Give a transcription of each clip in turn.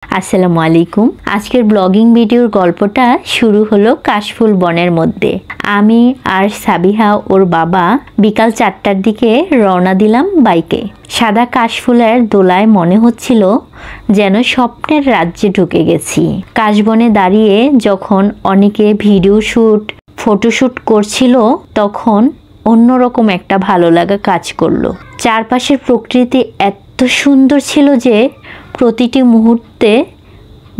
আসসালামু আলাইকুম। আজকের ব্লগিং ভিডিওর গল্পটা শুরু হলো কাশফুল বনের মধ্যে। আমি আর সাবিহা ওর বাবা বিকাল 4টার দিকে রওনা দিলাম বাইকে। সাদা কাশফুলের দোলায় মনে হচ্ছিল যেন স্বপ্নের রাজ্যে ঢুকে গেছি। কাশবনে দাঁড়িয়ে যখন অনেকে ভিডিও শ্যুট ফটোশ্যুট করছিল তখন অন্যরকম একটা ভালো লাগা কাজ করলো। চারপাশের প্রকৃতি এত সুন্দর ছিল যে প্রতিটি মুহূর্তে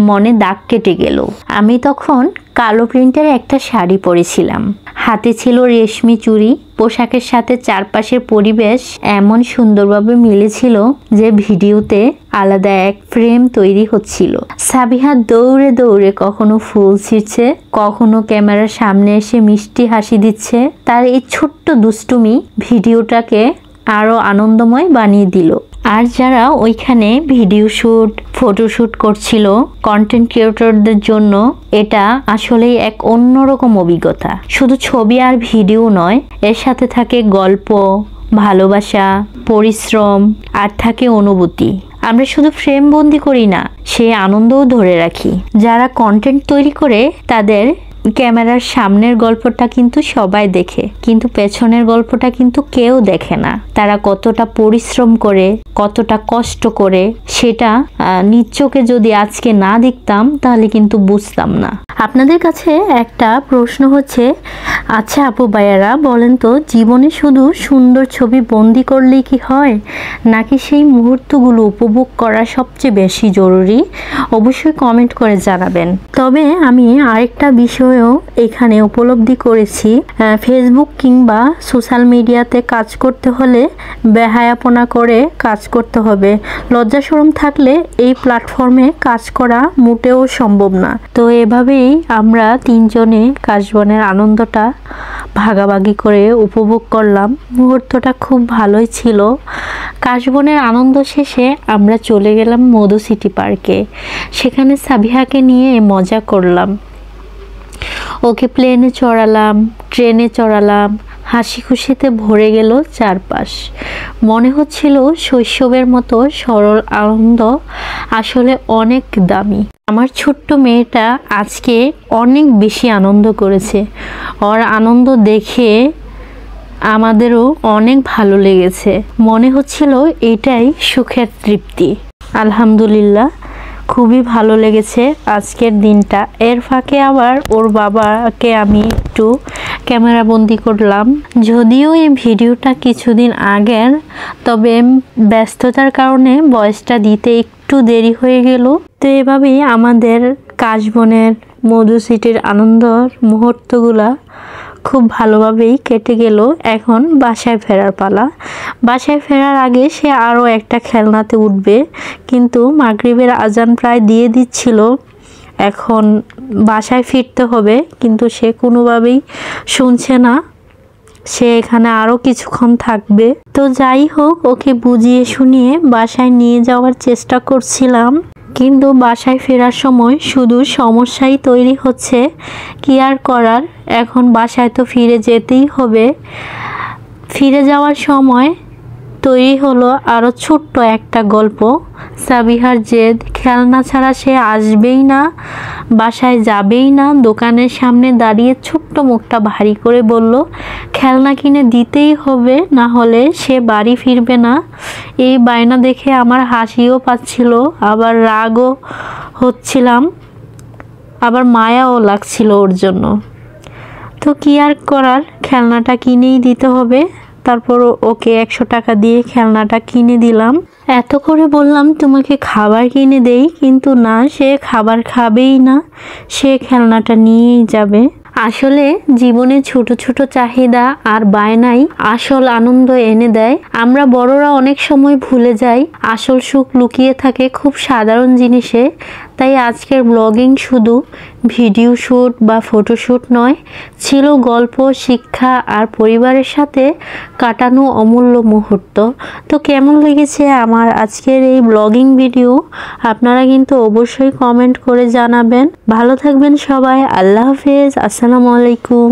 মনে দাগ কেটে গেল। আমি তখন কালো প্রিন্টের একটা শাড়ি পরেছিলাম, হাতে ছিল রেশমি চুড়ি। পোশাকের সাথে চারপাশের পরিবেশ এমন সুন্দরভাবে মিলেছিল যে ভিডিওতে আলাদা এক ফ্রেম তৈরি হচ্ছিল। সাবিহা দৌড়ে দৌড়ে কখনো ফুল ছিঁড়ছে, কখনো ক্যামেরার সামনে এসে মিষ্টি হাসি দিচ্ছে। তার এই ছোট্ট দুষ্টুমি ভিডিওটাকে আরো আনন্দময় বানিয়ে দিল। আর যারা ওইখানে ভিডিও শ্যুট ফটোশ্যুট করছিল কন্টেন্ট ক্রিয়েটরদের জন্য এটা আসলেই এক অন্যরকম অভিজ্ঞতা। শুধু ছবি আর ভিডিও নয়, এর সাথে থাকে গল্প, ভালোবাসা, পরিশ্রম আর থাকে অনুভূতি। আমরা শুধু ফ্রেম বন্দি করি না, সেই আনন্দও ধরে রাখি। যারা কন্টেন্ট তৈরি করে তাদের ক্যামেরার সামনের গল্পটা কিন্তু সবাই দেখে, কিন্তু পেছনের গল্পটা কিন্তু কেউ দেখে না। তারা কতটা পরিশ্রম করে, কতটা কষ্ট করে, সেটা নিজ চোখে যদি আজকে না দেখতাম তাহলে কিন্তু বুঝতাম না। আপনাদের কাছে একটা প্রশ্ন হচ্ছে, আচ্ছা আপু ভাইয়ারা বলেন তো, জীবনে শুধু সুন্দর ছবি বন্দি করলেই কি হয়, নাকি সেই মুহূর্তগুলো উপভোগ করা সবচেয়ে বেশি জরুরি? অবশ্যই কমেন্ট করে জানাবেন। তবে আমি আরেকটা বিষয়ও এখানে উপলব্ধি করেছি, ফেসবুক কিংবা সোশ্যাল মিডিয়াতে কাজ করতে হলে বেহায়াপনা করে কাজ করতে হবে। লজ্জা শরম থাকলে এই প্ল্যাটফর্মে কাজ করা মোটেও সম্ভব না। তো এভাবেই আমরা তিনজনে কাশবনের আনন্দটা ভাগাভাগি করে উপভোগ করলাম। মুহূর্তটা খুব ভালোই ছিল। কাশবনের আনন্দ শেষে আমরা চলে গেলাম মধু সিটি পার্কে। সেখানে সাবিহাকে নিয়ে মজা করলাম, ওকে প্লেনে চড়ালাম, ট্রেনে চড়ালাম। হাসি খুশিতে ভরে গেল চারপাশ। মনে হচ্ছিল শৈশবের মতো সরল আনন্দ আসলে অনেক দামি। আমার ছোট্ট মেয়েটা আজকে অনেক বেশি আনন্দ করেছে। ওর আনন্দ দেখে আমাদেরও অনেক ভালো লেগেছে। মনে হচ্ছিল এটাই সুখের তৃপ্তি। আলহামদুলিল্লাহ, খুবই ভালো লেগেছে আজকের দিনটা। এর ফাঁকে আবার ওর বাবাকে আমি একটু ক্যামেরা বন্দি করলাম। যদিও এই ভিডিওটা কিছুদিন আগের, তবে ব্যস্ততার কারণে ভয়েসটা দিতে একটু দেরি হয়ে গেল। তো এভাবেই আমাদের কাশবনের মধু সিটির আনন্দর মুহূর্তগুলা খুব ভালোভাবেই কেটে গেল। এখন বাসায় ফেরার পালা। বাসায় ফেরার আগে সে আরও একটা খেলনাতে উঠবে, কিন্তু মাগরিবের আজান প্রায় দিয়ে দিচ্ছিল। এখন বাসায় ফিরতে হবে, কিন্তু সে কোনোভাবেই শুনছে না। সে এখানে আরও কিছুক্ষণ থাকবে। তো যাই হোক, ওকে বুঝিয়ে শুনিয়ে বাসায় নিয়ে যাওয়ার চেষ্টা করছিলাম, কিন্তু বাসায় ফেরার সময় শুধু সমস্যাই তৈরি হচ্ছে। কি আর করার, এখন বাসায় তো ফিরে যেতেই হবে। ফিরে যাওয়ার সময় তৈরি হলো আরও ছোট্ট একটা গল্প। সাবিহার জেদ, খেলনা ছাড়া সে আসবেই না, বাসায় যাবেই না। দোকানের সামনে দাঁড়িয়ে ছোট্ট মুখটা ভারী করে বলল, খেলনা কিনে দিতেই হবে, না হলে সে বাড়ি ফিরবে না। এই বায়না দেখে আমার হাসিও পাচ্ছিল, আবার রাগও হচ্ছিলাম, আবার মায়াও লাগছিল ওর জন্য। তো কি আর করার, খেলনাটা কিনেই দিতে হবে। তারপর ওকে 100 টাকা দিয়ে খেলনাটা কিনে দিলাম। এত করে বললাম তোমাকে খাবার কিনে দেই, কিন্তু না, সে খাবার খাবেই না, সে খেলনাটা নিয়েই যাবে। আসলে জীবনে ছোট ছোট চাহিদা আর বায়নাই আসল আনন্দ এনে দেয়। আমরা বড়রা অনেক সময় ভুলে যাই আসল সুখ লুকিয়ে থাকে খুব সাধারণ জিনিসে। তাই আজকের ব্লগিং শুধু ভিডিও শ্যুট বা ফটোশ্যুট নয়, ছিল গল্প, শিক্ষা আর পরিবারের সাথে কাটানো অমূল্য মুহূর্ত। তো কেমন লেগেছে আমার আজকের এই ব্লগিং ভিডিও আপনারা কিন্তু অবশ্যই কমেন্ট করে জানাবেন। ভালো থাকবেন সবাই। আল্লাহ হাফেজ। আসসালামু আলাইকুম।